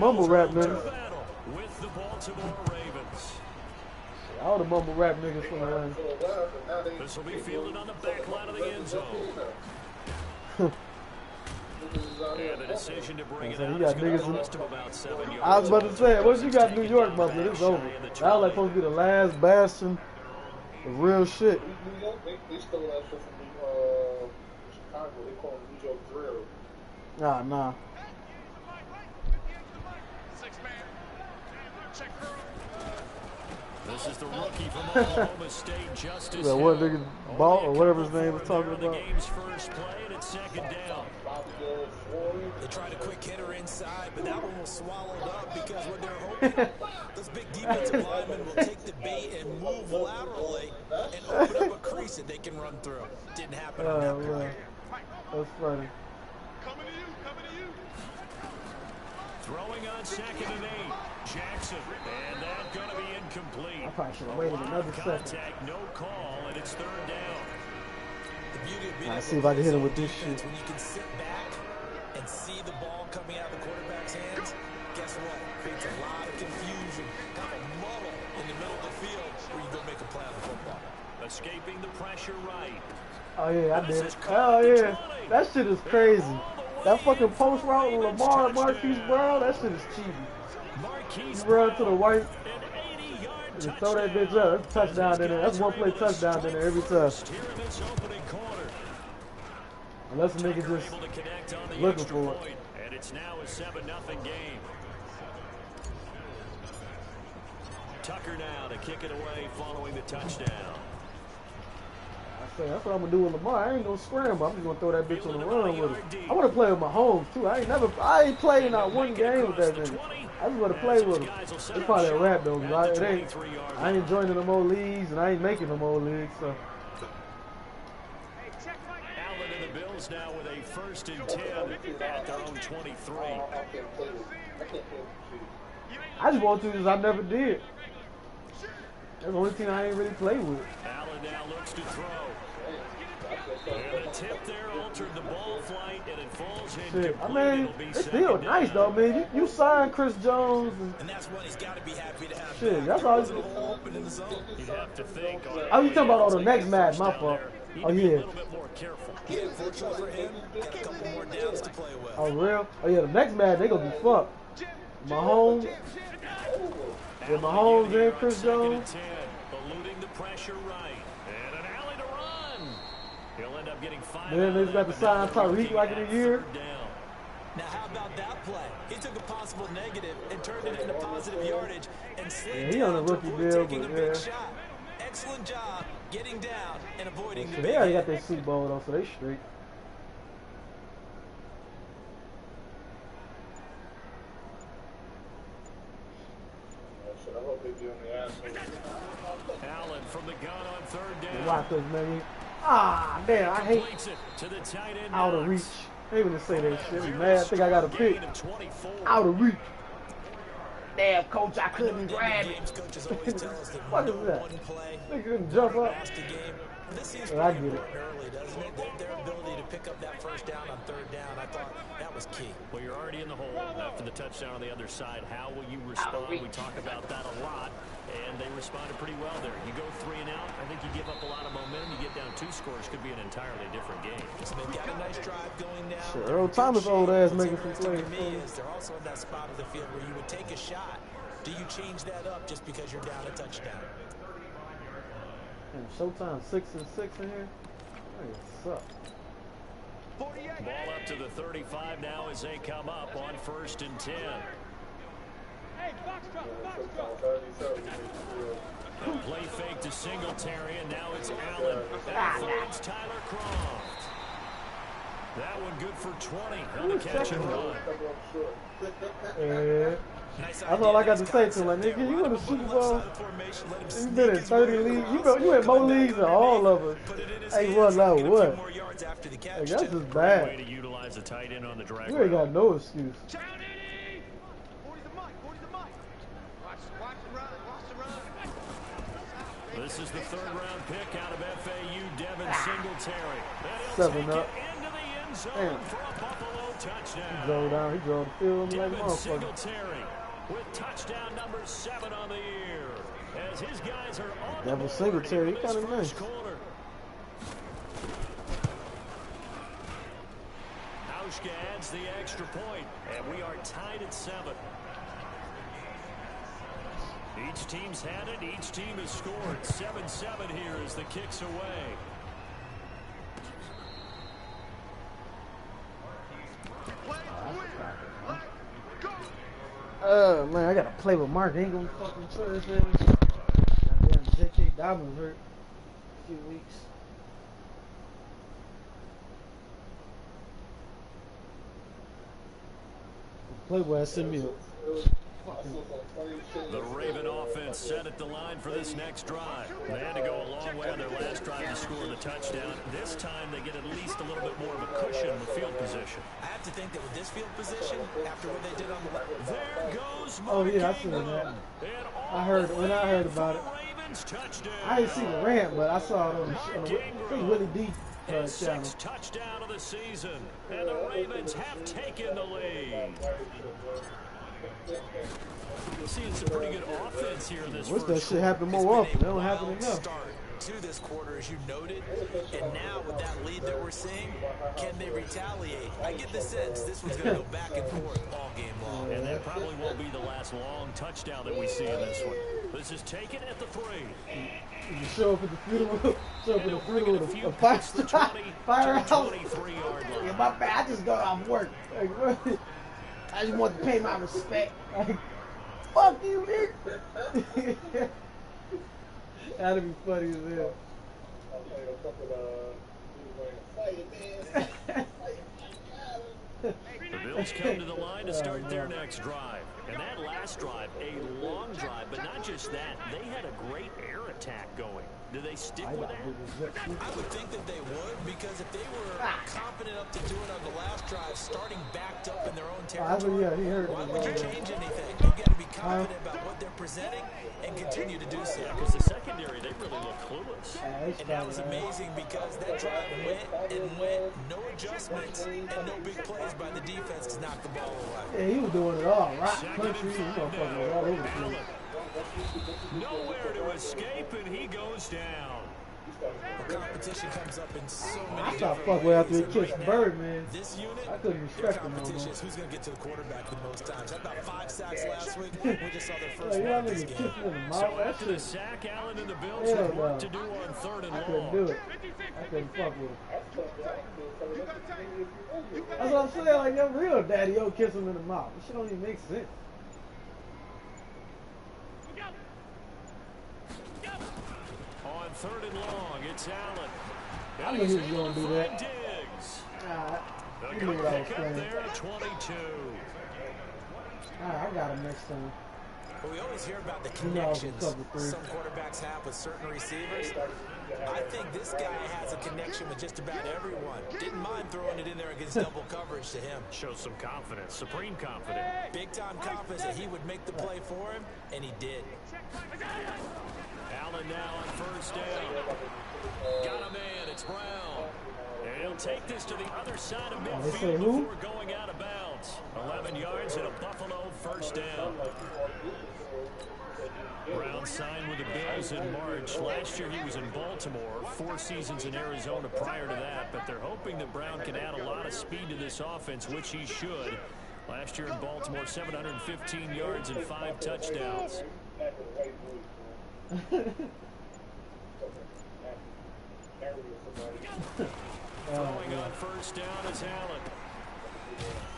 mumble rap niggas. With the Baltimore Ravens. All the mumble rap niggas from the line. This will be fielded on the back line of the end zone. And the decision to bring it out is going to cost him about 7 yards. I was about to say, once you got New York, Buffalo, it's over. That was like supposed to be the last bastion of real shit. New York, they stole that shit from Chicago. They call it New York drill. Nah. This is the rookie from Oklahoma State, Justice. That one nigga Ball or whatever his name was talking about. The game's first play, and it's second down. They tried a quick hitter inside, but that one was swallowed up because what they're hoping, those big defensive linemen will take the bait and move laterally and open up a crease that they can run through. Didn't happen on that play. That's funny. Coming to you. Throwing on 2nd and 8. Jackson, and that's going to be incomplete. I probably should have waited another second. No call, and it's 3rd down. The beauty of being Let's see if I can hit him with this shit. When you can sit back and see the ball coming out of the quarterback's hands, guess what? Creates a lot of confusion, kind of a muddle in the middle of the field where you go make a play on the football. Escaping the pressure right. Oh yeah, I did. Oh yeah, that shit is crazy. That fucking post route with Lamar and Marquise Brown, that shit is cheesy. You run to the white and throw that bitch up. That's a touchdown in there. That's one play touchdown in there every time. Unless the nigga just looking for it. And it's now a 7-0 game. Tucker now to kick it away following the touchdown. I say that's what I'm gonna do with Lamar. I ain't gonna scramble. I'm just gonna throw that bitch on the run with him. I wanna play with Mahomes too. I ain't played not one game with that nigga. I just want to play with him. It's probably a rap though, because I ain't joining no more leagues and I ain't making no more leagues. So. Allen and the Bills now with a 1st and 10 at their own 23. I just want to because I never did. That's the only team I ain't really played with. Allen now looks to throw. And a tip there altered the ball flight, and it falls in. I mean, it's still nice though, man. You signed Chris Jones, and that's what he's got to be happy to have. Shit, that's all. You'd have to think. Oh, you talking about the next match? My fault. Oh yeah. A little bit more careful. Yeah, fortunately for him, got a couple more downs to play with. Oh real? Oh yeah, the next match they gonna be fucked. Mahomes. Yeah, Mahomes and Chris Jones. Eluding the pressure right. And an alley to run. He'll end up getting 5. Then they got to sign Tyreek like in a year. Now how about that play? He took a possible negative and turned it into positive yardage and slid he on a rookie deal, taking but a big shot. Excellent job getting down and avoiding the big they already hit. got their Super Bowl though, so they straight. Allen from the gun on 3rd down. Watch this, man. Ah, damn, I hate to the tight end out of reach. I hate when they say that shit. I'm mad. I think I got a pick. Out of reach. Damn, coach, I couldn't grab it. What is that? They couldn't jump up. Well, I get it. Early, doesn't it? Their ability to pick up that 1st down on 3rd down, I thought that was key. Well, you're already in the hole after the touchdown on the other side. How will you respond? We talk about that a lot, and they responded pretty well there. You go 3 and out, I think you give up a lot of momentum. You get down 2 scores, could be an entirely different game. So they've got a nice drive going now. Sure, Earl Thomas old ass making some plays. They're also in that spot of the field where you would take a shot. Do you change that up just because you're down a touchdown? And Showtime 6-6 in here. That suck. Ball up to the 35 now as they come up on 1st and 10. Hey, box drop. Play fake to Singletary, and now it's Allen. That finds Tyler Croft. That one good for 20 on the catch and run. Yeah. That's all I got to say to him. Like, nigga, you in the Super Bowl? You been in 30 leagues. You in more leagues than all of us. Hey, what now? What? Hey, that's just bad. Way to utilize the tight end on the drag. You ain't got no excuse. This is the 3rd round pick out of FAU, Devin Singletary. 7 up. Into the end zone Damn. for a Buffalo touchdown. He drove down. He drove the field like a Devin motherfucker. Singletary with touchdown number 7 on the year. As his guys are on Devin the board Singletary, in he this kinda nice. first quarter. Hauschka adds the extra point, and we are tied at 7. Each team's had it. Each team has scored. 7-7 here as the kick's away. Man, I gotta play with Mark. He ain't gonna fucking trash him. Goddamn, J.K. Dobbins hurt a few weeks. Playboy sent me a The Raven offense set at the line for this next drive. They had to go a long way on their last drive to score the touchdown. This time they get at least a little bit more of a cushion with field position. I have to think that with this field position, after what they did on the left. There goes Oh yeah, I seen that. I heard about it. I didn't see the rant, but I saw it on the Willie D His channel. 6th touchdown of the season, and the Ravens have taken the lead. We're seeing some pretty good offense here in this Wish first that shit quarter. happen more often. They don't happen Wild enough. start to this quarter, as you noted, and now with that lead that we're seeing, can they retaliate? I get the sense this one's going to go back and forth all game long. And that probably won't be the last long touchdown that we see in this one. This is taken at the 3. You show up at the funeral, show up at the funeral with a Past the 20 firehouse. to the 23-yard line. Yeah, my bad. I just got off work. Like, I just want to pay my respect. Like, fuck you, nigga. That'd be funny as hell. The Bills come to the line to start their next drive. And that last drive, a long drive, but not just that. They had a great air attack going. Do they stick with that? I would think that they would, because if they were confident enough to do it on the last drive, starting backed up in their own territory, Yeah, he heard why it. would you change anything? You've got to be confident about what they're presenting and continue to do so. Because the secondary, they really look clueless. And that was amazing because that drive went and went, no adjustments, and no big plays by the defense to knock the ball away. Yeah, he was doing it all. Rock Second country, he and was 5 fucking all over the place. Allen. Nowhere to escape, and he goes down. The competition comes up in so many I different stopped fucking with after he ways, and kissed right Bird, now, man. This unit, I couldn't their respect him no competition more. is who's going to get to the quarterback the most times. Had about 5 sacks last week. We just saw their first Like, one y'all of this niggas game. kissed him in the So mouth. That after the shit, sack, Allen and the Bills hell have work no. to do on 3rd and I long. couldn't do it. I couldn't fuck with him. That's what I'm saying. Like, your real daddy, yo, kiss him in the mouth. This shit don't even make sense. On 3rd and long, it's Allen. I And knew he's he was able gonna to do find that. Diggs. Nah, The you knew good what I was pick up saying. there at 22. I got him next time. But we always hear about the You know I was in connections cover 3. some quarterbacks have with certain receivers. I think this guy has a connection with just about everyone. Didn't mind throwing it in there against double coverage to him. Shows some confidence, supreme confidence. Big-time confidence that he would make the play for him, and he did. Allen now on 1st down. Got a man, it's Brown. And he'll take this to the other side of They say midfield who? before going out of bounds. 11 yards and a Buffalo 1st down. Brown signed with the Bills in March. Last year he was in Baltimore, 4 seasons in Arizona prior to that, but they're hoping that Brown can add a lot of speed to this offense, which he should. Last year in Baltimore, 715 yards and 5 touchdowns. Throwing on 1st down is Allen.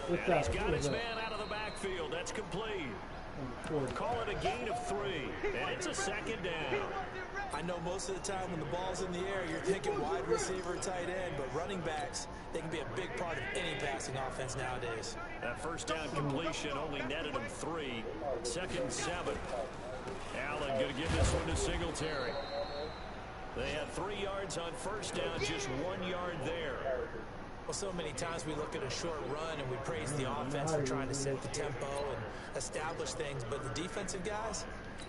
And he's got his man out of the backfield. That's complete. Call it a gain of 3, and it's a 2nd down. I know most of the time when the ball's in the air, you're thinking wide receiver, tight end, but running backs, they can be a big part of any passing offense nowadays. That 1st down completion only netted him 3. 2nd and 7. Allen going to give this one to Singletary. They had 3 yards on 1st down, just 1 yard there. Well, so many times we look at a short run and we praise the offense for trying to set the tempo and establish things, but the defensive guys,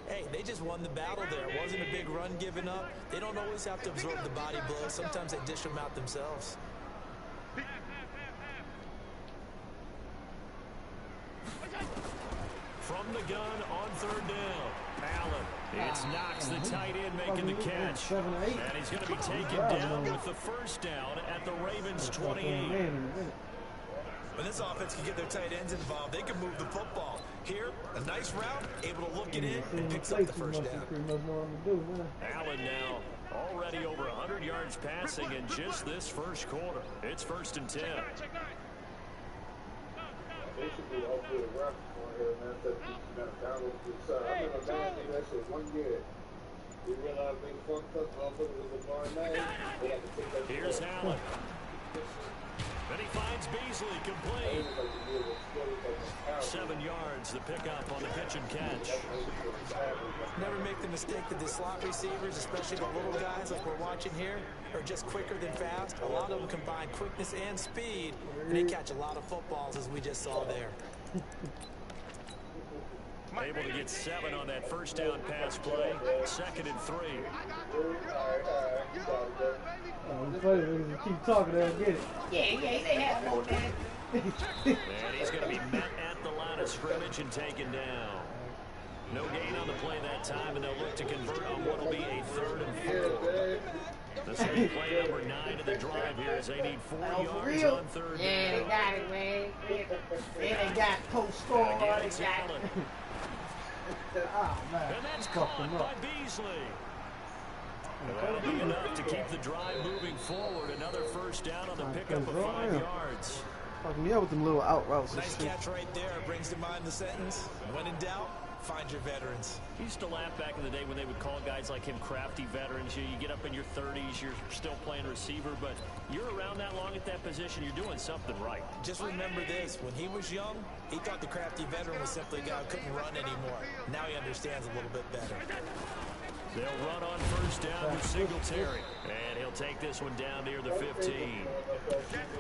hey, they just won the battle there. It wasn't a big run given up. They don't always have to absorb the body blows. Sometimes they dish them out themselves. from the gun on third down. Allen, it's Knox, the tight end, making the catch. And he's going to be taken down with the first down at the Ravens' 28. When this offense can get their tight ends involved, they can move the football. Here, a nice route, able to look it in, and picks up the first down. Allen now already over 100 yards passing in just this first quarter. It's 1st and 10. They should be hopefully a rap on here, man. That you got to download to the side. I remember man did that shit 1 year. We realized they fucked up. Motherfuckers was a bar name. They had to take that. Here's Allen. Then he finds Beasley complete. 7 yards, the pickup on the pitch and catch. Never make the mistake that the slot receivers, especially the little guys like we're watching here, are just quicker than fast. A lot of them combine quickness and speed, and they catch a lot of footballs, as we just saw there. Able to get 7 on that first down pass play. 2nd and 3. It's funny when you keep talking, they'll get it. Yeah, they have more than that. And he's going to be met at the line of scrimmage and taken down. No gain on the play that time, and they'll look to convert on what will be a 3rd and 4. This will be play number 9 of the drive here as they need 4 yards on 3rd down. Yeah, they got it, man. They got post-score. Again, it's Allen. Oh, man. And that's caught by Beasley. That'll be enough to keep the drive moving forward. Another first down on the pickup of 5 yards. Fucking me up with them little out routes. Nice catch right there. Brings to mind the sentence, when in doubt, find your veterans. He used to laugh back in the day when they would call guys like him crafty veterans. You get up in your 30s, you're still playing receiver, but you're around that long at that position, you're doing something right. Just remember this, when he was young, he thought the crafty veteran was simply a guy who couldn't run anymore. Now he understands a little bit better. They'll run on first down with Singletary. And he'll take this one down near the 15.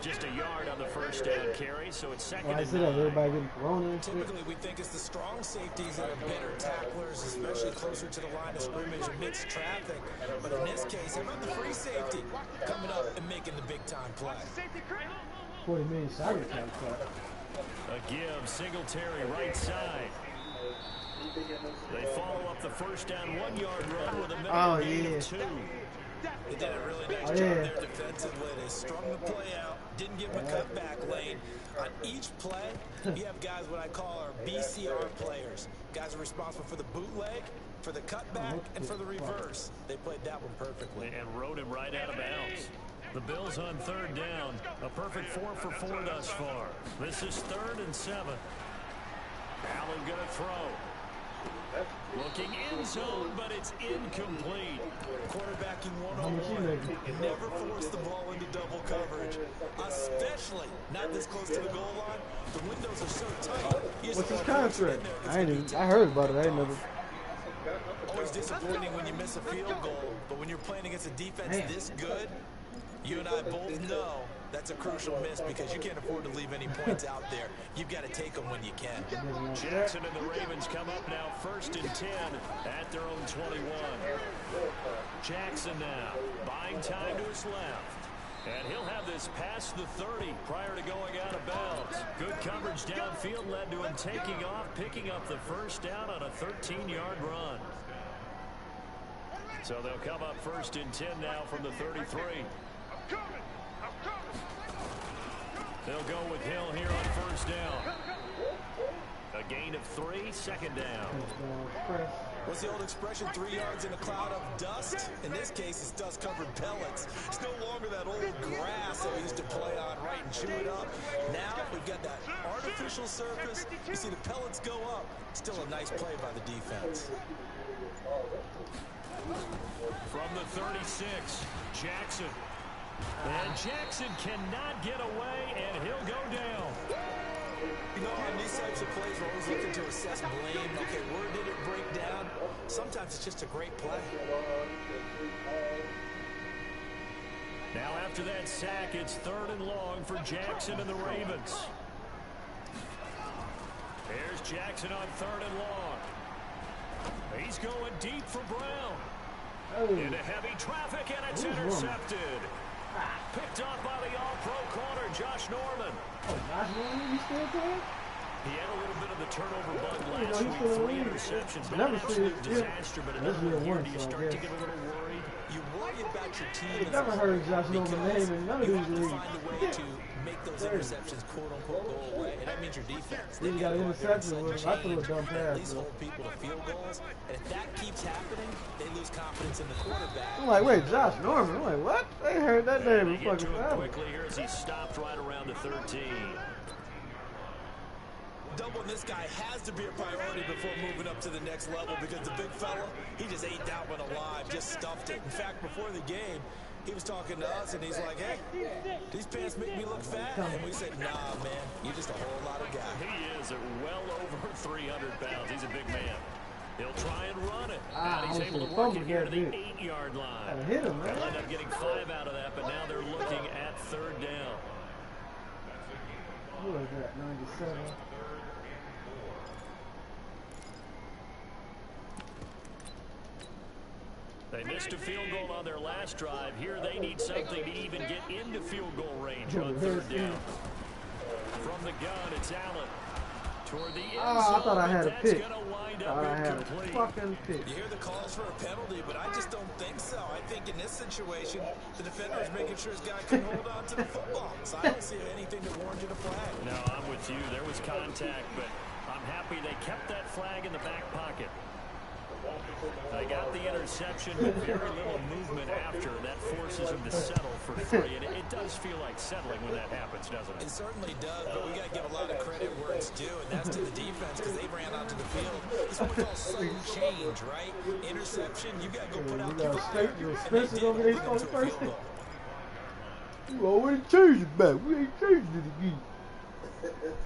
Just a yard on the first down carry, so it's 2nd and 9. Everybody getting thrown in. Typically, we think it's the strong safeties that are better tacklers, especially closer to the line of scrimmage amidst traffic. But in this case, how about the free safety coming up and making the big-time play? 40 million salary cap cut. A give, Singletary right side. They follow up the first down 1-yard run with a minimum gain of 2. They did a really nice job there defensively. They strung the play out, didn't give them a cutback lane. On each play, you have guys what I call our BCR players. Guys are responsible for the bootleg, for the cutback, and for the reverse. They played that one perfectly. And rode him right out of bounds. The Bills on 3rd down. A perfect 4 for 4 thus far. This is 3rd and 7. Allen going to throw. Looking in zone, but it's incomplete. Quarterbacking 101. Never force the ball into double coverage, especially not this close to the goal line. The windows are so tight. What's his contract? I heard about it. I didn't know. Always disappointing when you miss a field goal, but when you're playing against a defense this good, you and I both know that's a crucial miss because you can't afford to leave any points out there. You've got to take them when you can. Jackson and the Ravens come up now 1st and 10 at their own 21. Jackson now buying time to his left. And he'll have this past the 30 prior to going out of bounds. Good coverage downfield led to him taking off, picking up the first down on a 13-yard run. So they'll come up 1st and 10 now from the 33. They'll go with Hill here on first down. A gain of 3, 2nd down. What's the old expression, 3 yards in a cloud of dust? In this case, it's dust-covered pellets. It's no longer that old grass that we used to play on, right, and chew it up. Now we've got that artificial surface. You see the pellets go up. Still a nice play by the defense. From the 36, Jackson. And Jackson cannot get away, and he'll go down. You know, on these types of plays, we're always looking to assess blame. Okay, where did it break down? Sometimes it's just a great play. Now after that sack, it's 3rd and long for Jackson and the Ravens. There's Jackson on 3rd and long. He's going deep for Brown. Into heavy traffic, and it's intercepted. Picked off by the all-pro corner, Josh Norman. Oh, Josh Norman, you still playing? He had a little bit of the turnover bug You know, last he's week. still 3 in the league. interceptions. Not Never an seen absolute it. disaster, but That's another year year. one, Do you so I start to guess. get a little worried? You worry about your team I as never a heard whole Josh Norman because name in none of you these have to leagues. find a way to make those interceptions quote-unquote go away, and that means your defense. Then They've you got got to an go out there and interception set with him. I threw a change dumb and pass, at least bro. hold people to field goals, and if that keeps happening, they lose confidence in the quarterback. I'm like, wait, Josh Norman? I'm like, what? They heard that name in They get fucking to him forever. quickly here as he stopped right around the 13. Doubling this guy has to be a priority before moving up to the next level because the big fella, he just ate that one alive, just stuffed it. In fact, before the game, he was talking to us and he's like, hey, these pants make me look fat. And we said, nah, man, you're just a whole lot of guy. He is at well over 300 pounds. He's a big man. He'll try and run it. Ah, And he's I able to should've work it fumbled here to that the bit. 8-yard line. Gotta hit him, man. They'll end up getting 5 out of that, but now they're looking at 3rd down. Who was that? 97. They missed a field goal on their last drive. Here they need something to even get into field goal range on 3rd down. From the gun, it's Allen. Toward the end zone, I thought I had a pick. Gonna wind Thought up I had a incomplete. fucking pick. You hear the calls for a penalty, but I just don't think so. I think in this situation, the defender is making sure his guy can hold on to the football. So I don't see anything to warrant you to flag. No, I'm with you. There was contact, but I'm happy they kept that flag in the back pocket. They got the interception, but very little movement after. That forces him to settle for 3, and it does feel like settling when that happens, doesn't it? It certainly does, but we got to give a lot of credit where it's due, and that's to the defense because they ran onto the field. It's what we call sudden change, right? Interception, you got to go put out the fire, and they did open up to a field goal. You already changed it back. We ain't changed it again.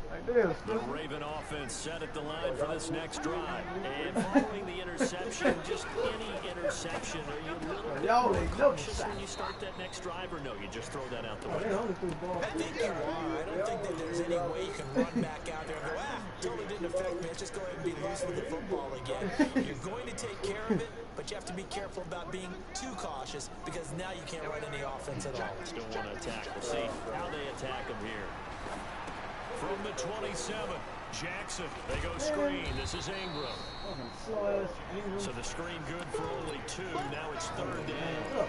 Like, damn, The Raven offense set at the line for this next drive. And following the interception, just any interception, are you a little bit Y'all more ain't never cautious sacked. when you start that next drive, or no, you just throw that out the They window? only threw the ball. I think you are. I don't think that there's any way you can run back out there and go, totally didn't affect me. Just go ahead and be loose with the football again. You're going to take care of it, but you have to be careful about being too cautious because now you can't run any offense at all. Still want to attack. We'll see how they attack him here. From the 27, Jackson. They go screen. This is Ingram. Fucking slow ass Ingram. So the screen good for only 2. Now it's 3rd down.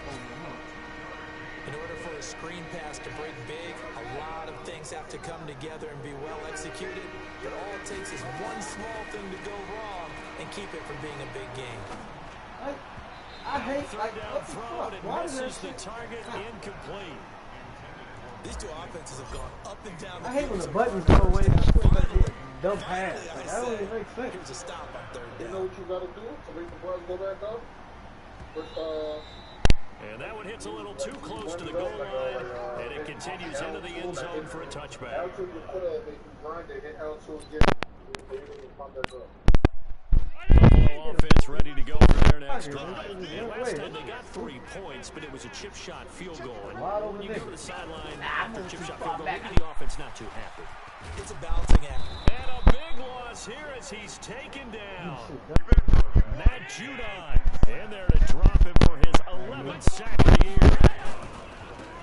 In order for a screen pass to break big, a lot of things have to come together and be well executed. But all it takes is one small thing to go wrong and keep it from being a big game. I hate, 3rd like, down what the throw, fuck? and it Why does that misses the shit? target. Incomplete. These two offenses have gone up and down the I hate when field the so buttons far. go away and Finally, dumb pass. finally, I Like, that don't say, even make sense. here's a stop on 3rd You know down. what you gotta do to make the ball go back up? And that one hits a little too close to the goal line, and it continues into the end zone for a touchback. L2 you put a, they can grind it, hit L2 again, they can pump that up. Buffalo offense ready to go for their next drive. And last time they got 3 points, but it was a chip shot field goal. And when you go to the sideline after a chip shot field goal, maybe the offense not too happy. It's a balancing act. And a big loss here as he's taken down. Matt Judon in there to drop him for his 11th sack of the year.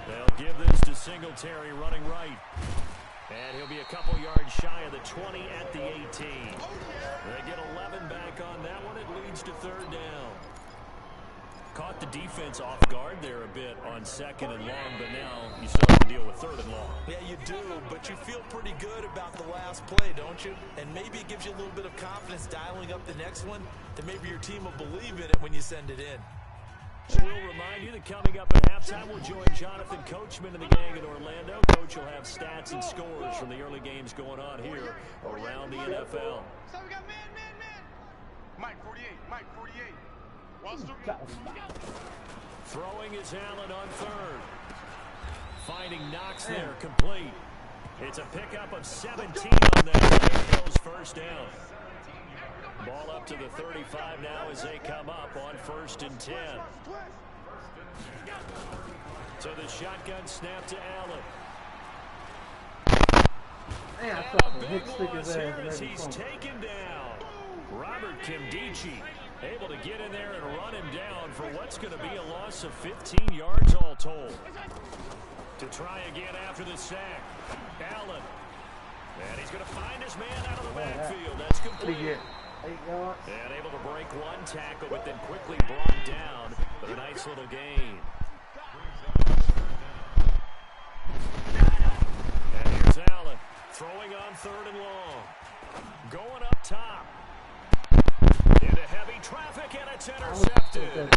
They'll give this to Singletary running right. And he'll be a couple yards shy of the 20 at the 18. They get 11 back on that one. It leads to 3rd down. Caught the defense off guard there a bit on 2nd and long, but now you still have to deal with 3rd and long. Yeah, you do, but you feel pretty good about the last play, don't you? And maybe it gives you a little bit of confidence dialing up the next one, that maybe your team will believe in it when you send it in. We'll remind you that coming up at halftime, we'll join Jonathan Coachman and the gang in Orlando. Coach will have stats and scores from the early games going on here around the NFL. So we got man. Mike 48, Mike 48. Throwing is Allen on 3rd. Finding Knox there, complete. It's a pickup of 17 on that. There goes 1st down. Ball up to the 35 now as they come up on 1st and 10. So the shotgun snap to Allen. Man, I And thought a the big hit stick his loss here ass as and he's taken down. Robert Kimdichie able to get in there and run him down for what's going to be a loss of 15 yards all told. To try again after the sack. Allen And he's going to find his man out of the backfield. That's complete. 8 yards. And able to break one tackle, but then quickly brought down. But a nice little gain. And here's Allen throwing on 3rd and long. Going up top. Into heavy traffic, and it's intercepted.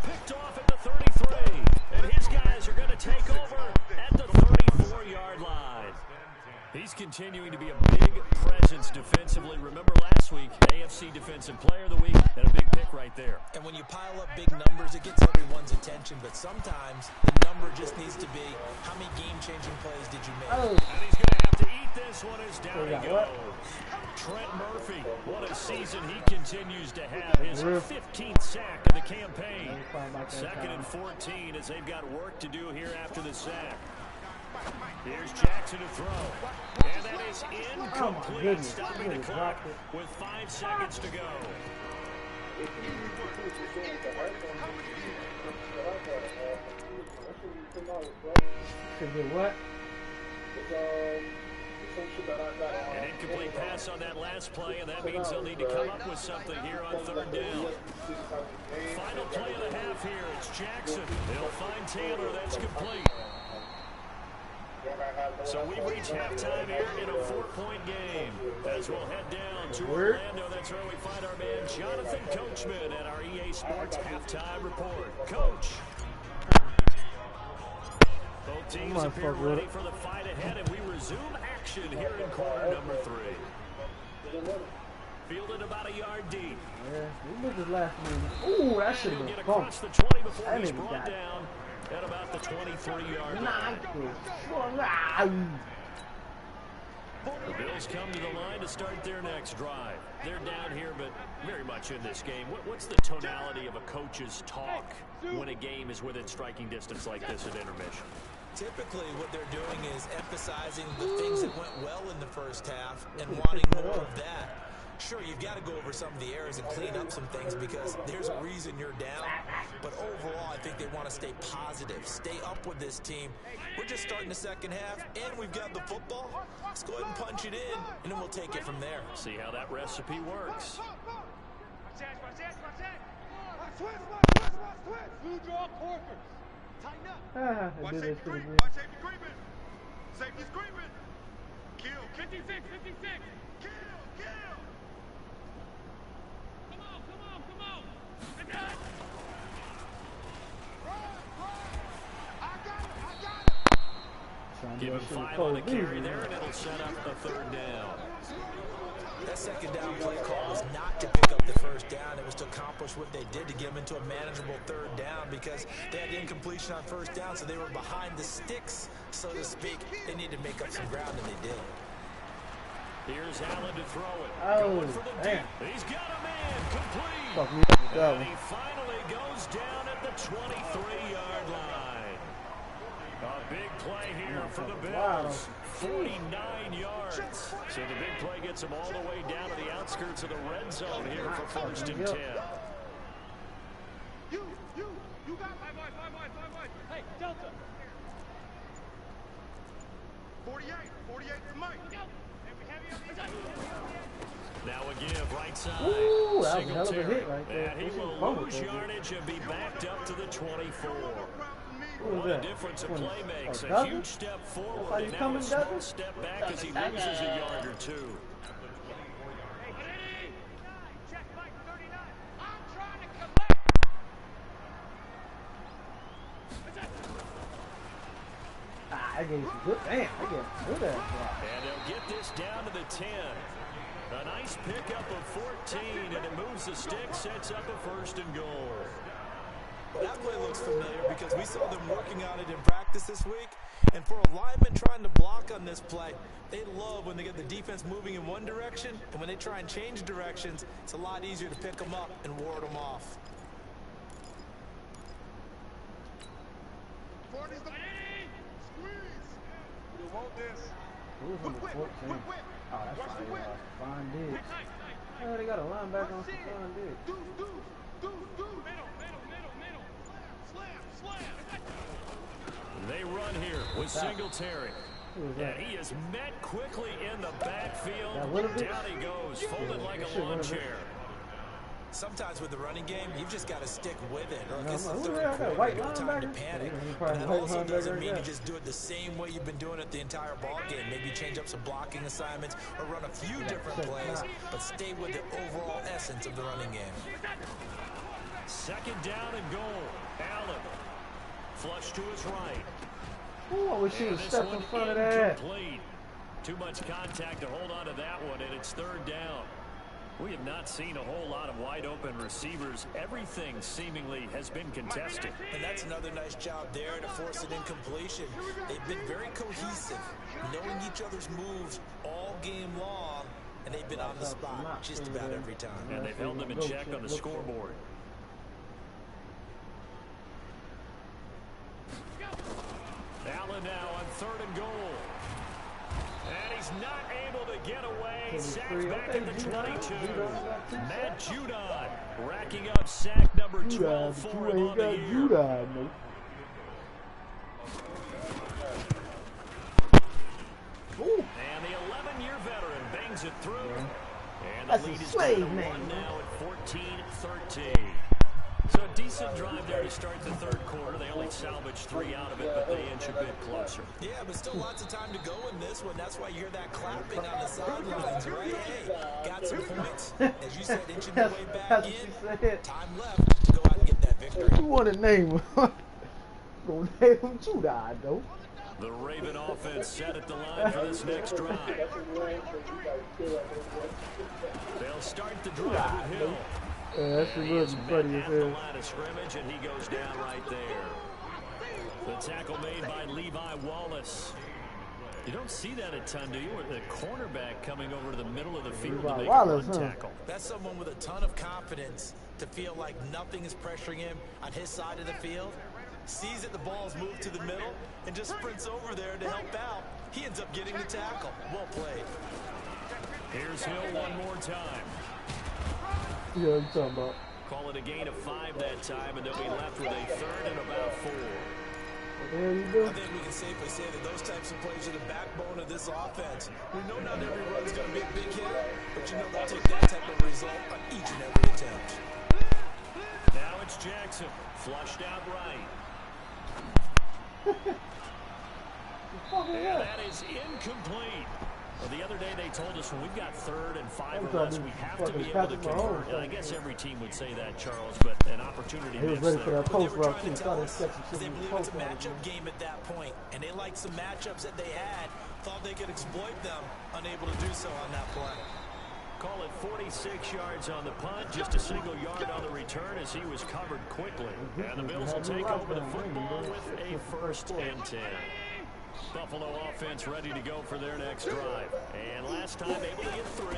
Picked off at the 33. And his guys are going to take over at the 34-yard line. He's continuing to be a big presence defensively. Remember last week, AFC Defensive Player of the Week, and a big pick right there. And when you pile up big numbers, it gets everyone's attention. But sometimes the number just needs to be, how many game-changing plays did you make? And he's going to have to eat this one as down he goes. Trent Murphy, what a season he continues to have. His 15th sack of the campaign. 2nd and 14 as they've got work to do here after the sack. Here's Jackson to throw. And that is incomplete. Stopping the clock with 5 seconds to go. Could be what? An incomplete pass on that last play, and that means they'll need to come up with something here on 3rd down. Final play of the half here. It's Jackson. They'll find Taylor. That's complete. So we reach halftime here in a 4-point game. As we'll head down to Orlando, that's where we find our man Jonathan Coachman at our EA Sports Halftime Report. Coach. Both teams appear ready for the fight ahead, and we resume action here in quarter number 3. Fielded about a yard deep. Yeah, we missed his last move. Ooh, that should have been across the 20 before he's brought down at about the 23-yard line. The Bills come to the line to start their next drive. They're down here, but very much in this game. What's the tonality of a coach's talk when a game is within striking distance like this at intermission? Typically, what they're doing is emphasizing the things that went well in the first half and wanting more of that. Sure, you've got to go over some of the errors and clean up some things because there's a reason you're down. But overall, I think they want to stay positive, stay up with this team. We're just starting the second half, and we've got the football. Let's go ahead and punch it in, and then we'll take it from there. See how that recipe works. Blue draw corkers. Tighten up. Watch safety creeping. Watch safety creeping. Safety's creeping. Kill. 56. Kill. Come on. I got it. Give him 5 on the carry there, and it'll set up a 3rd down. That second down play call was not to pick up the first down. It was to accomplish what they did to get them into a manageable 3rd down because they had incompletion on 1st down, so they were behind the sticks, so to speak. They needed to make up some ground, and they did. Here's Allen to throw it. Oh, for the damn. Deep. He's got a man complete. Fuck me up with that And one. he finally goes down at the 23-yard line. A big play here for the Bills. 49 yards. So the big play gets them all the way down to the outskirts of the red zone here for 1st and 10. You got 5. Hey, Delta. 48 to Mike. Now a give right side. Ooh, that was a hell of a Singletary. hit right there. And he will lose yardage and be backed up to the 24. What a difference a play makes. A huge step forward and now a small step back as he loses a yard or 2. Check Mike 39. I'm trying to collect. I gave some good. Damn, I gave good ass block. And they'll get this down to the 10. A nice pickup of 14, and it moves the stick, sets up a 1st and goal. Well, that play looks familiar because we saw them working on it in practice this week. And for a lineman trying to block on this play, they love when they get the defense moving in one direction, and when they try and change directions, it's a lot easier to pick them up and ward them off. Squeeze. You want this? Who's number 14? Oh, that's fine. Diggs. Oh, they got a linebacker on some fine Diggs. Slam. They run here with Singletary. And he is met quickly in the backfield. Down he goes, folded like a lawn chair. Sometimes with the running game, you've just got to stick with it. Look, it's the Who third got quarter, white no time to linebacker? panic. Yeah, he But probably that white also doesn't linebacker, mean yeah. you just do it the same way you've been doing it the entire ball game. Maybe change up some blocking assignments or run a few different plays, but stay with the overall essence of the running game. Second down and goal. Allen. Flush to his right. Ooh, I wish he was This stepped in one front of that. incomplete. Too much contact to hold on to that one, and it's third down. We have not seen a whole lot of wide open receivers. Everything seemingly has been contested. And that's another nice job there to force an incompletion. They've been very cohesive, knowing each other's moves all game long, and they've been on the spot just about every time. And they've held them in check on the scoreboard. Allen now on third and goal. And he's not able to get away. Sacked back at the 22. Matt Judon racking up sack number 12 for him on the year. And the 11-year veteran bangs it through. And the lead is down to 1 now at 14-13. So a decent drive there to start the third quarter. They only salvaged 3 out of it, but they inch a bit closer. Yeah, but still lots of time to go in this one. That's why you hear that clapping on the sidelines, right? Hey, got some points. As you said, inching your way back in. Time left to go out and get that victory. You want to name him? Gonna name him Judon, though. The Raven offense set at the line for this next drive. They'll start the drive with Hill. Yeah, that shit was funny as at the hell. line of scrimmage, and he goes down right there. The tackle made by Levi Wallace. You don't see that a ton, do you? With the cornerback coming over to the middle of the field to make a run tackle. That's someone with a ton of confidence to feel like nothing is pressuring him on his side of the field. Sees that the ball's moved to the middle and just sprints over there to help out. He ends up getting the tackle. Well played. Here's Hill one more time. Yeah, what you talking about? Call it a gain of 5 that time, and they'll be left with a third and about 4. There you go. I think we can safely say that those types of plays are the backbone of this offense. We know not every run's going to be a big hit, but you know they'll take that type of result on each and every attempt. Now it's Jackson, flushed out right. And that is incomplete. Well, the other day they told us when we've got third and 5 or less, we have to be able to convert. And I guess every team would say that, Charles, but an opportunity He was missed ready for there. that What post they were route trying too. to tell us is they believe it's a matchup game at that point, and they liked some matchups that they had, thought they could exploit them, unable to do so on that play. Call it 46 yards on the punt, just a single yard on the return as he was covered quickly. And the Bills will take over the football with a 1st and 10. Buffalo offense ready to go for their next drive. And last time able to get 3.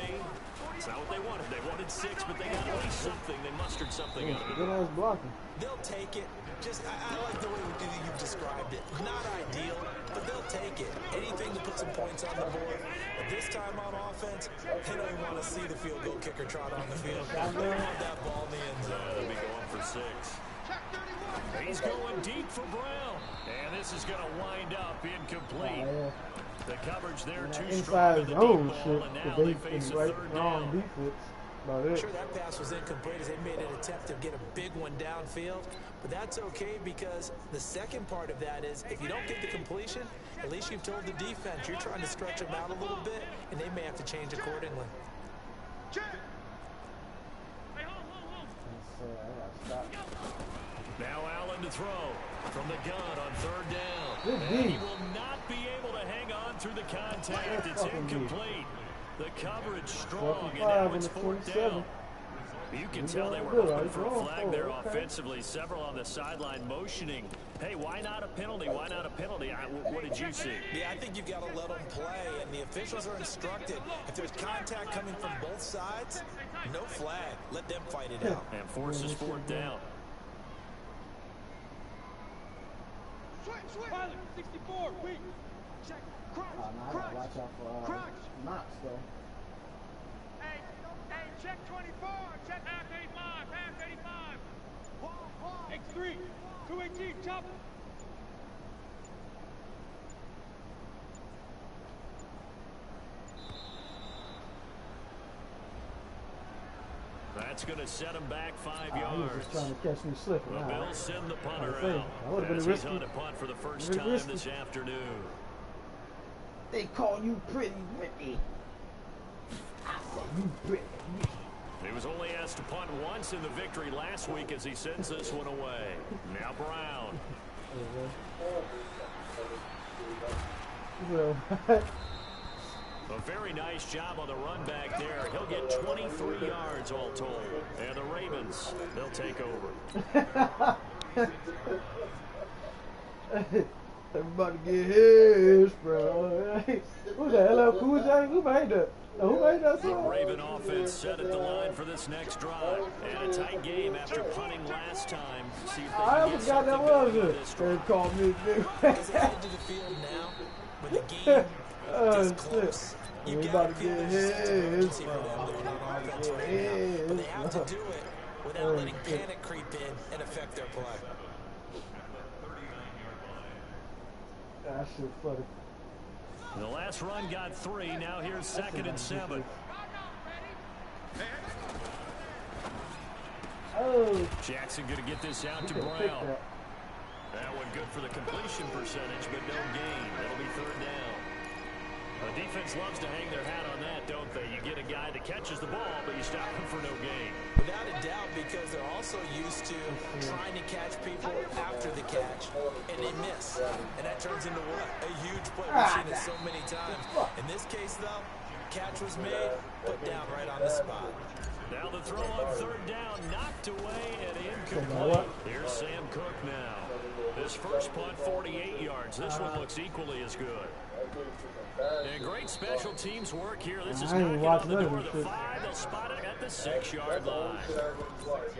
It's not what they wanted. They wanted 6, but they got at least something. They mustered something out of it. Good ass blocking. They'll take it. Just, I like the way you've described it. Not ideal, but they'll take it. Anything to put some points on the board. But this time on offense, they don't even want to see the field goal kicker trot on the field. They want that ball in the end zone. They'll be going for 6. He's going deep for Brown. And this is going to wind up incomplete. The coverage there too strong in the deep ball, and now they face a third down. I'm sure that pass was incomplete as they made an attempt to get a big one downfield, but that's okay because the second part of that is if you don't get the completion, at least you've told the defense you're trying to stretch them out a little bit, and they may have to change accordingly. Now Allen to throw from the gun on third down. And he will not be able to hang on through the contact. It's incomplete. The coverage strong, and now it's 4th down. You can tell they were hoping for a flag there offensively. Several on the sideline motioning, hey, why not a penalty? Why not a penalty? What did you see? Yeah, I think you've got to let them play, and the officials are instructed. If there's contact coming from both sides, no flag. Let them fight it out. And forces 4th down. Pilot, 64, weak. Check. Crunch, crunch, watch out for crunch. Knox, though. Hey, check 24, check half 85, X3, 218, chopper. That's going to set him back 5 He was yards. just trying to catch me slipping. The Bills send the punter out. That would have been As risky. he's on a punt for the first time this afternoon. They call you Pretty Whitney. I said you Pretty Whitney. He was only asked to punt once in the victory last week as he sends this one away. Now Brown. A very nice job on the run back there. He'll get 23 yards all told. And the Ravens, they'll take over. Everybody get his, bro. Who's that? LL Cool J? Who made that? Who made that The song? Raven offense set at the line for this next drive. And a tight game after punting last time. See if they I can almost get got that something was going on it. this They drive. called me big. Because they head to the field now, with the game this close. You got to feel there's just a urgency for them going on offense right now. But they have to do it without letting panic creep in and affect their play. That shit funny. The last run got 3. Now here's 2nd and 7. Oh. Jackson going to get this out to Brown. That one good for the completion percentage, but no gain. That'll be 3rd down. The defense loves to hang their hat on that, don't they? You get a guy that catches the ball, but you stop him for no gain. Without a doubt, because they're also used to trying to catch people after the catch, and they miss. And that turns into what? A huge play. We've seen it so many times. In this case, though, catch was made, put down right on the spot. Now the throw on 3rd down, knocked away and incomplete. Here's Sam Cook now. This first punt, 48 yards. This one looks equally as good. And great special teams work here. This is knocking on the door of the 5. They'll spot it at the 6-yard line.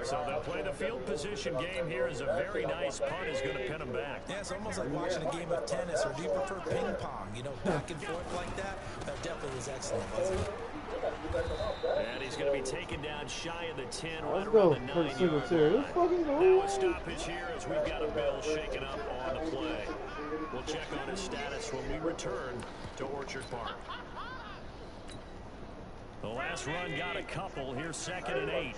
So they'll play the field position game here as a very nice punt is going to pin them back. Yeah, it's almost like watching a game of tennis, or do you prefer ping pong? You know, back and forth like that? That definitely was excellent, wasn't it? And he's going to be taken down shy of the 10, Let's right go around the for the 9-yard Singletary. line. Let's fucking Now go. a stoppage here as we've got a Bill shaken up on the play. We'll check on his status when we return to Orchard Park. The last run got a couple. Here's 2nd and 8.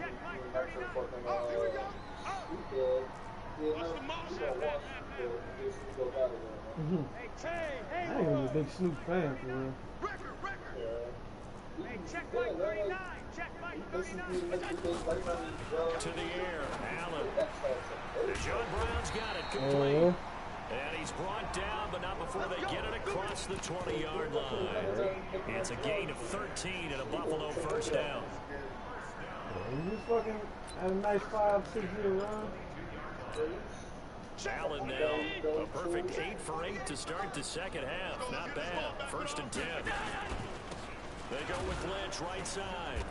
I ain't really a big Snoop fan for real. Hey, check Mike 39. Check Mike 39. To the air, Allen. John Brown's got it complete. And he's brought down, but not before they get it across the 20-yard line. It's a gain of 13 and a Buffalo first down. He just fucking had a nice 5-6 year run. Allen now, a perfect 8 for 8 to start the second half. Not bad. 1st and 10. They go with Lynch right side.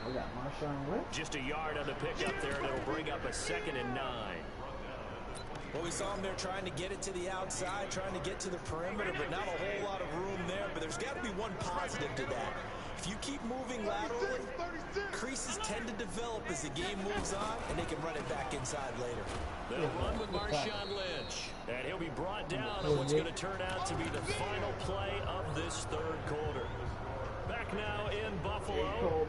I got Marshawn Lynch. Just a yard on the pickup there, and it'll bring up a 2nd and 9. Well, we saw him there trying to get it to the outside, trying to get to the perimeter, but not a whole lot of room there. But there's got to be one positive to that. If you keep moving laterally, creases tend to develop as the game moves on, and they can run it back inside later. They'll run with Marshawn Lynch, and he'll be brought down on what's going to turn out to be the final play of this 3rd quarter. Back now in Buffalo.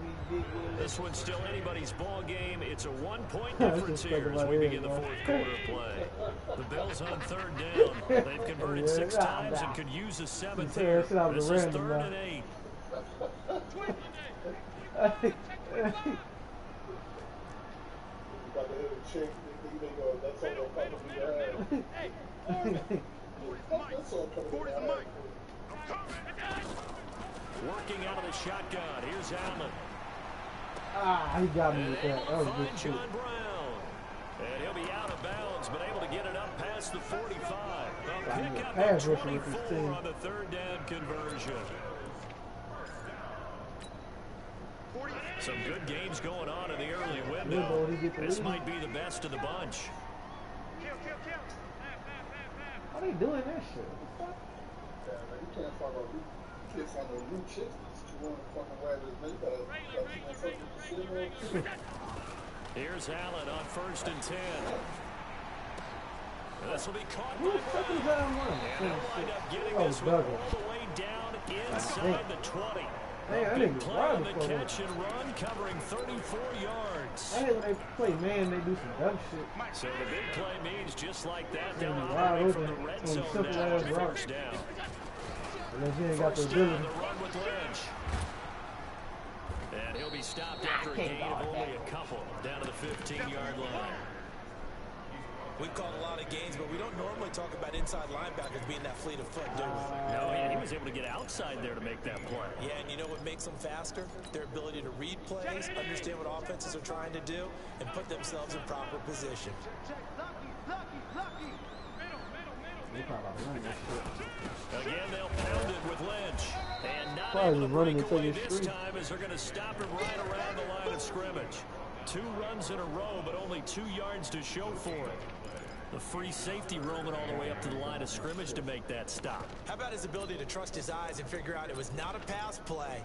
This one's still anybody's ball game. It's a 1-point difference here as we begin the 4th quarter of play. The Bills on 3rd down. They've converted 6 times and could use a 7th here. This is 3rd and 8. Working out of the shotgun. Here's Allen. He got me with that. That was a good Find shit. John Brown. And he'll be out of bounds, but able to get it up past the 45. A pickup pass of rushing with his 24 team. on the 3rd down conversion. Some good games going on in the early window. This might be the best of the bunch. How they doing that shit? You can't follow new chicks. You want to fucking wear this makeup. Here's Allen on 1st and 10. This will be caught by Who's fucking Brown. down one? And they'll wind up getting Oh, this one Douglas. all the way down inside the 20. Hey, I Big didn't play run on the before catch that. and run, covering 34 yards. I hate when they play man, they do some dumb shit. So the big play means just like that, they'll Wide operate from open the red on zone simple now ass on route. first down. Unless you ain't got the First down, ability. the run with Lynch. And he'll be stopped after a gain of only a couple, down to the 15-yard line. We've called a lot of games, but we don't normally talk about inside linebackers being that fleet of foot, do we? No, he was able to get outside there to make that play. Yeah, and you know what makes them faster? Their ability to read plays, understand what offenses are trying to do, and put themselves in proper position. They probably about to run that shit. Again, they'll pound it with Lynch. And not Probably able to running break until away he's this free. time as they're going to stop him right around the line of scrimmage. 2 runs in a row, but only 2 yards to show for it. The free safety roaming all the way up to the line of scrimmage to make that stop. How about his ability to trust his eyes and figure out it was not a pass play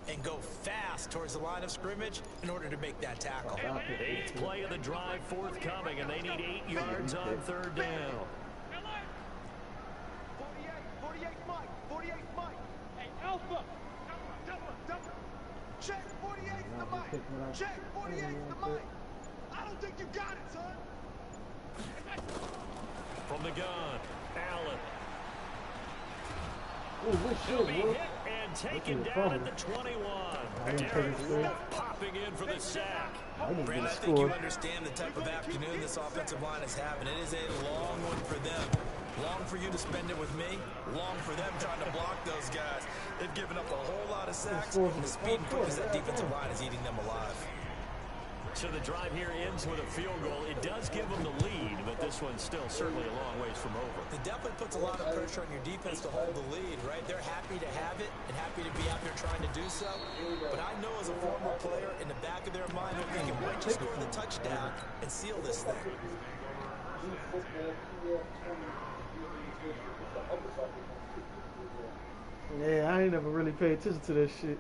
and go fast towards the line of scrimmage in order to make that tackle? 8th play of the drive forthcoming, and they need 8 yards on 3rd down. 48 Mike, 48 Mike. Hey, Alpha. Double. Check 48 the mic. Check 48 the mic. I don't think you got it, son. From the gun, Allen. Ooh, good He'll shit, be boy. hit and taken Looking down for at the 21. didn't Derek take it straight. Wolf popping in for the sack. I didn't Brand, get I a think you score. understand the type of afternoon this offensive line is having. It is a long one for them. Long for you to spend it with me. Long for them trying to block those guys. They've given up a whole lot of sacks. And the speed and quickness of that defensive line is eating them alive. So the drive here ends with a field goal. It does give them the lead, but this one's still certainly a long ways from over. It definitely puts a lot of pressure on your defense to hold the lead, right? They're happy to have it and happy to be out there trying to do so. But I know as a former player, in the back of their mind, they're thinking, why don't you score the touchdown and seal this thing? Yeah, I ain't never really paid attention to that shit.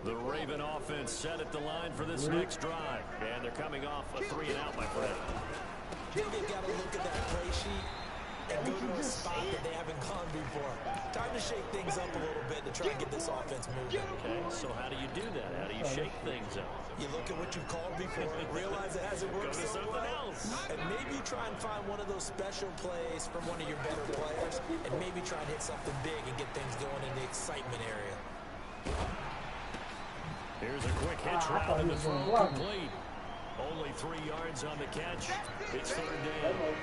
The Raven offense set at the line for this next drive. And they're coming off a 3-and-out, my friend. I think they've got to look at that play sheet and go to a spot that they haven't gone before. Time to shake things up a little bit to try and get this offense moving. Okay, so how do you do that? How do you shake things up? You look at what you've called before, realize it hasn't worked Go to so something well, else. and maybe try and find one of those special plays from one of your better players, and maybe try and hit something big and get things going in the excitement area. Here's a quick hitch route and the throw complete. Only 3 yards on the catch. It's 3rd down. One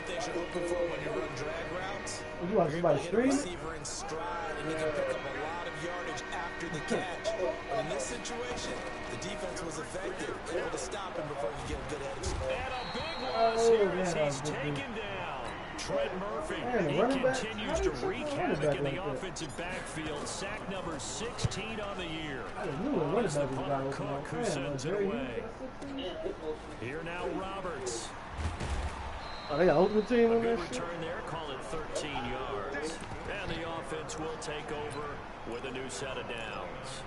thing you're looking for when you run drag routes, You want somebody hit a stream? receiver in stride, and he can pick up a lot of yardage after the catch. But in this situation, the defense was effective, able to stop him before he could get a good head. And a big loss here as he's taken down. Trent Murphy, Man, he running back? continues How to did you wreak run running havoc back in the like that? offensive backfield. Sack number 16 on the year. I didn't know what It's the running back punter was Cook who man, sends it Jerry away. Hughes, Here now Roberts. oh, they got ultimate team A on good that shit? return there, call it 13 yards. And the offense will take over with a new set of downs.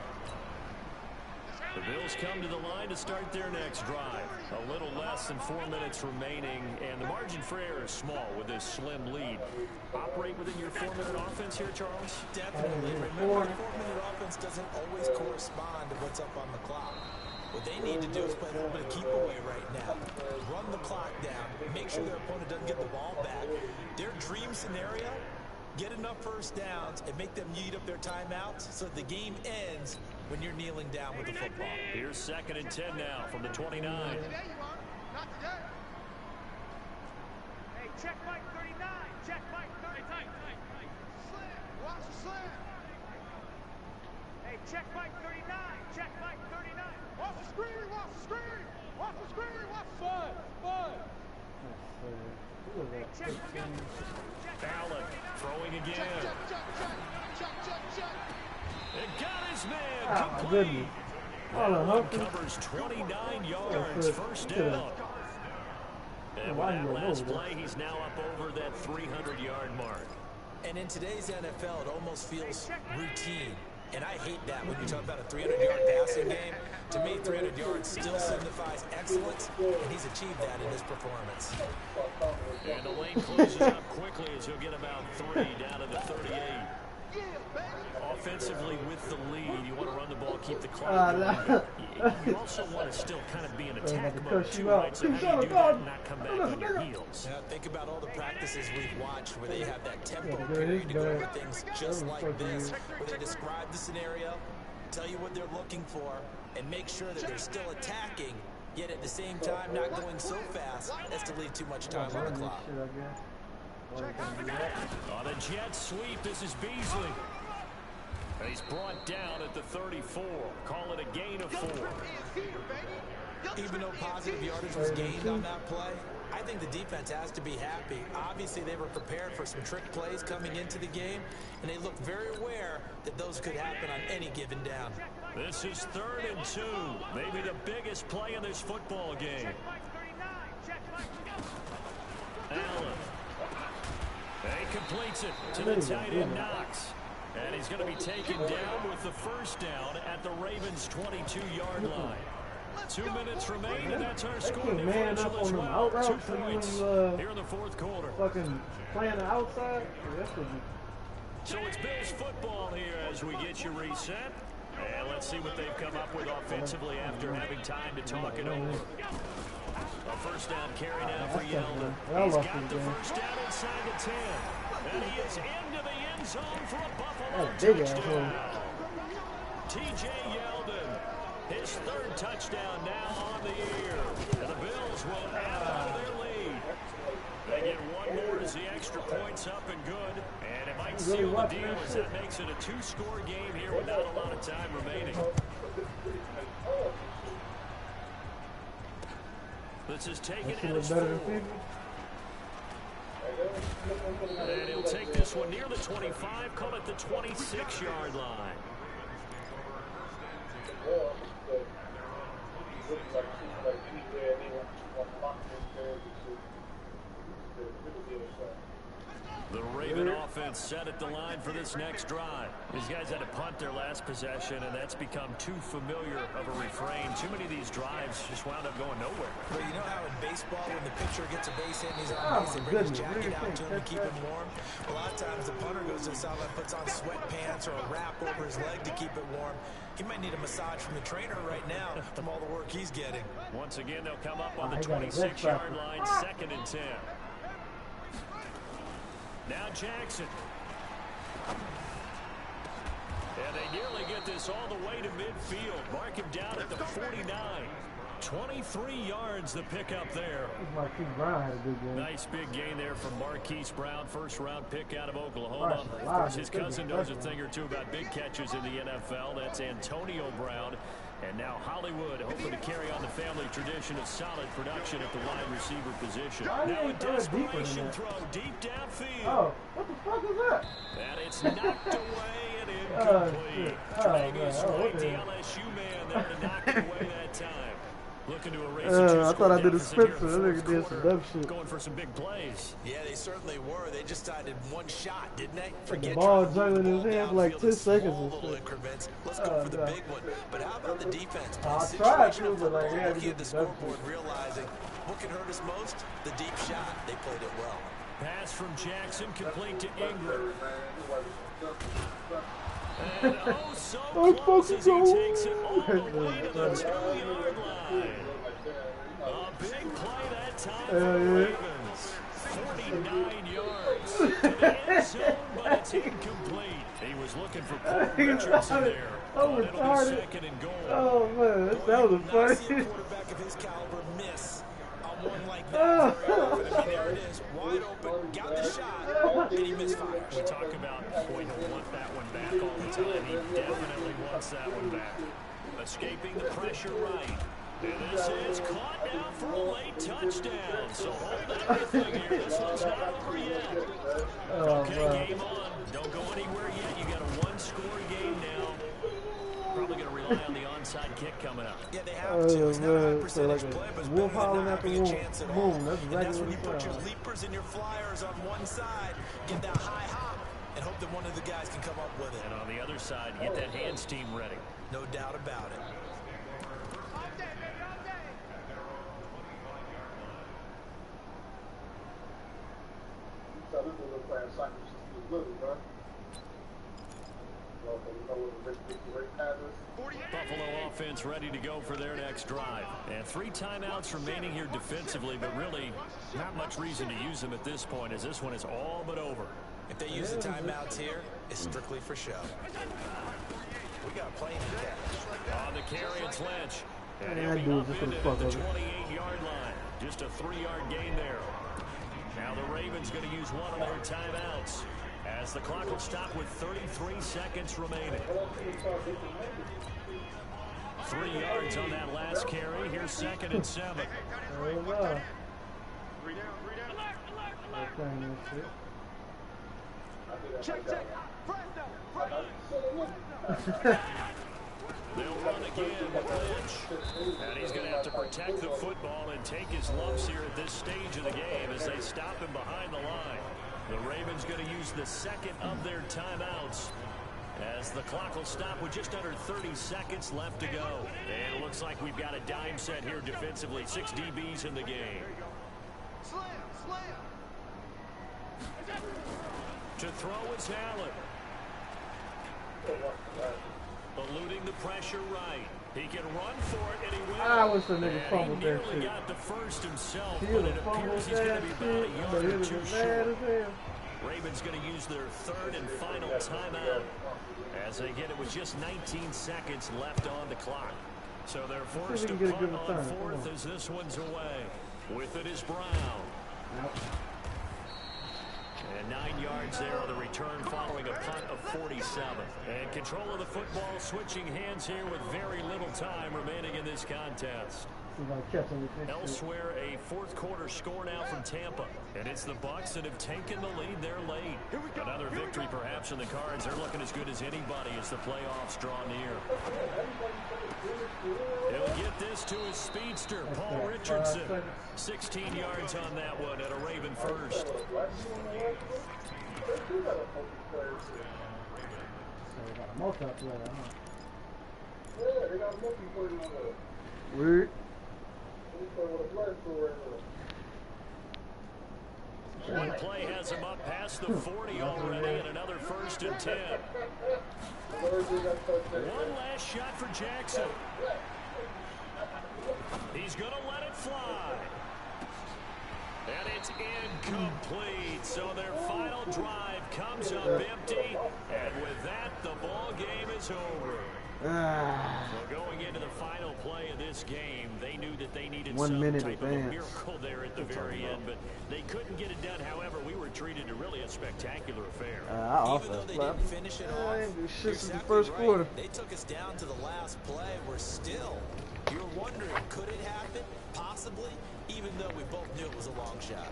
The Bills come to the line to start their next drive. A little less than 4 minutes remaining, and the margin for error is small with this slim lead. Operate within your 4-minute offense here, Charles? Definitely. Remember, a 4-minute offense doesn't always correspond to what's up on the clock. What they need to do is play a little bit of keep away right now. Run the clock down. Make sure their opponent doesn't get the ball back. Their dream scenario, get enough first downs and make them eat up their timeouts so that the game ends when you're kneeling down with the football. Here's 2nd and 10 now from the 29. Today you are. Not today. Hey, check Mike 39. Check Mike 39. Tight. Slam. Watch the slam. Hey, check Mike 39. Check Mike 39. Watch the screen. Watch the screen. Watch the screen. Watch the Bud. Hey, check. Allen throwing again. Check. It got his man. Oh, my Complete. goodness. That Oh, one Humphrey. covers 29 yards. Yeah, First could've- down. And Why with you that go last over play, he's now up over that 300-yard mark. And in today's NFL, it almost feels routine. And I hate that when you talk about a 300-yard passing game. To me, 300 yards still signifies excellence, and he's achieved that in his performance. And the lane closes up quickly as he'll get about 3 down to the 38. Offensively with the lead, you want to run the ball, keep the clock going. You also want to still kind of be in attack mode too, right? So how do you do that and not come back on your heels? Now, think about all the practices we've watched where they have that tempo period to go over things just like this, where they describe the scenario, tell you what they're looking for, and make sure that they're still attacking, yet at the same time not going so fast as to leave too much time on the clock. On a jet sweep, this is Beasley. He's brought down at the 34. Call it a gain of 4. Even though positive yardage was gained on that play, I think the defense has to be happy. Obviously, they were prepared for some trick plays coming into the game, and they looked very aware that those could happen on any given down. This is 3rd and 2. Maybe the biggest play in this football game. Allen. He completes it to the tight end Knox. And he's going to be taken down with the first down at the Ravens' 22-yard line. 2 minutes remain, and that's our score differential as well. 2 points here in the 4th quarter. Fucking playing the outside. So it's Bills football here as we get you reset. And let's see what they've come up with offensively after having time to talk it over. A first down carry now for Yeldon. He's got the first down inside the 10. And he is into the end zone for a Buffalo touchdown. T.J. Yeldon, his 3rd touchdown now on the year. And the Bills will add on to their lead. They get 1 more as the extra point's up and good. And it might seal the deal as that makes it a 2-score game here without a lot of time remaining. This is taken at his 4. And he'll take this one near the 25, call it the 26-yard line. The Raven offense set at the line for this next drive. These guys had to punt their last possession, and that's become too familiar of a refrain. Too many of these drives just wound up going nowhere. Well, you know how in baseball, when the pitcher gets a base hit and he's on base, they bring his jacket out to him to keep him warm? A lot of times the punter goes to the sideline, puts on sweatpants or a wrap over his leg to keep it warm. He might need a massage from the trainer right now from all the work he's getting. Once again, they'll come up on the 26-yard line, 2nd and 10. Now Jackson. And they nearly get this all the way to midfield. Mark him down at the 49. 23 yards the pickup there. Nice big gain there from Marquise Brown, 1st-round pick out of Oklahoma. Of course, his cousin knows a thing or two about big catches in the NFL. That's Antonio Brown. And now Hollywood hoping to carry on the family tradition of solid production at the wide receiver position. Now a desperation throw deep downfield. Oh, what the fuck is that? And it's knocked away and incomplete. Tre'Davious White, the LSU man there to knock it away that time. Looking to erase I thought I did a Spencer. That nigga did some dumb shit. Going for some big plays. Yeah, they certainly were. They just decided 1 shot, didn't they? The ball juggling in his hand for like 10 seconds and little shit. increments. Let's go for the big one. But how about the defense? I tried to, but like, yeah, looking at the scoreboard, realizing what can hurt us most? The deep shot. They played it well. Pass from Jackson, complete to Ingram. And oh, so close as he takes it all the way to the 2-yard line. A big play that time for the Ravens. 49 yards to the end zone, but it's incomplete. He was looking for Paul Richardson there. Oh, It'll be 2nd and goal. Oh, man, that was Not funny. see a quarterback of his caliber miss on one like that very often. I mean, there it is, wide open, got the shot, and he misfires. We talk about, boy, he'll want that one back all the time. He definitely wants that one back. Escaping the pressure right. And this is caught now for a late touchdown. So hold everything here. This one's not over yet. Okay, game on. Don't go anywhere yet. You got a 1-score game now. Probably going to rely on the onside kick coming up. Yeah, they have to. It's not a high So percentage like play, but it's wolf better than howling not at the having a wolf. chance at all. Boom, that's And exactly that's when what you he put your said. leapers and your flyers on one side, get that high hop, and hope that one of the guys can come up with it. And on the other side, get that hands team ready. No doubt about it. That's like it's just too little, bro. You know what the Rick Patters? Buffalo offense ready to go for their next drive. And 3 timeouts remaining here defensively, but really not much reason to use them at this point, as this one is all but over. If they use the timeouts here, it's strictly for show. We got plenty to catch. On the carry, it's Lynch. And Yeah, he'll dude, be just up into for the the fuck of it. 28-yard line. Just a 3-yard gain there. Now the Ravens going to use one of their timeouts, as the clock will stop with 33 seconds remaining. 3 yards on that last carry. Here's 2nd and 7. Check. They'll run again with Lynch. And he's going to have to protect the football and take his lumps here at this stage of the game as they stop him behind the line. The Ravens going to use the 2nd of their timeouts, as the clock will stop with just under 30 seconds left to go. And it looks like we've got a dime set here defensively. 6 DBs in the game. Slam. To throw is Allen. Eluding the pressure right. He can run for it, and he will. I wish the nigga fumbled that He shit. nearly got the first himself, He but would it have fumbled appears he's going that to be shit, about a but yard he or was two mad short. as hell. Ravens going to use their 3rd and final timeout, as they get it with just 19 seconds left on the clock. So they're forced to get a punt good on return. 4th as this one's away. With it is Brown. Yep. And 9 yards there on the return following a punt of 47. And control of the football switching hands here with very little time remaining in this contest. Elsewhere, a 4th quarter score now from Tampa. And it's the Bucs that have taken the lead there late. Another victory perhaps in the cards. They're looking as good as anybody as the playoffs draw near. He'll get this to his speedster, Paul Richardson. 16 yards on that one at a Raven first. Weird. One play has him up past the 40 already, and another 1st and 10. One last shot for Jackson. He's going to let it fly. And it's incomplete. So their final drive comes up empty. And with that, the ball game is over. So going into the final play of this game, they knew that they needed some type of a miracle there at the very end, but they couldn't get it done. However, we were treated to really a spectacular affair. Even though they didn't finish it off, you're exactly right. They took us down to the last play. We're still, you're wondering, could it happen? Possibly, even though we both knew it was a long shot.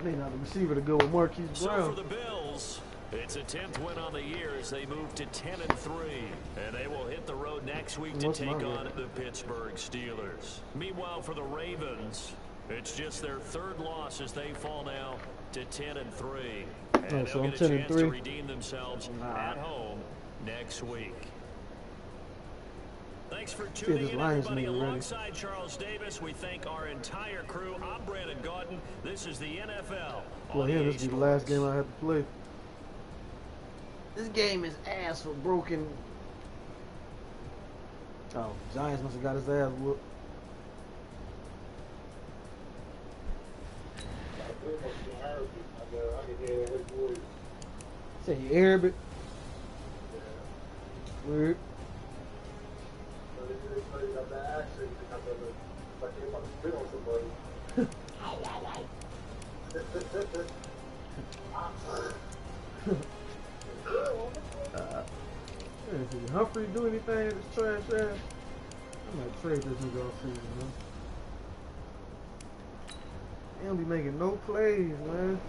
They not the receiver to go with Marquise Brown. So for the Bills, it's a 10th win on the year as they move to 10-3, and they will hit the road next week to take on the Pittsburgh Steelers. Meanwhile, for the Ravens, it's just their 3rd loss as they fall now to 10-3, and they'll get a chance to redeem themselves at home next week. Thanks for tuning in, everybody. Alongside Charles Davis, we thank our entire crew. I'm Brandon Gaudin. This is the NFL. Well, yeah, this is the last game I have to play. This game is ass for broken. Oh, Giants must have got his ass whooped. Say you Arabic? Weird. Did Humphrey do anything in this trash ass? I might trade this nigga off season, man. He don't be making no plays, man.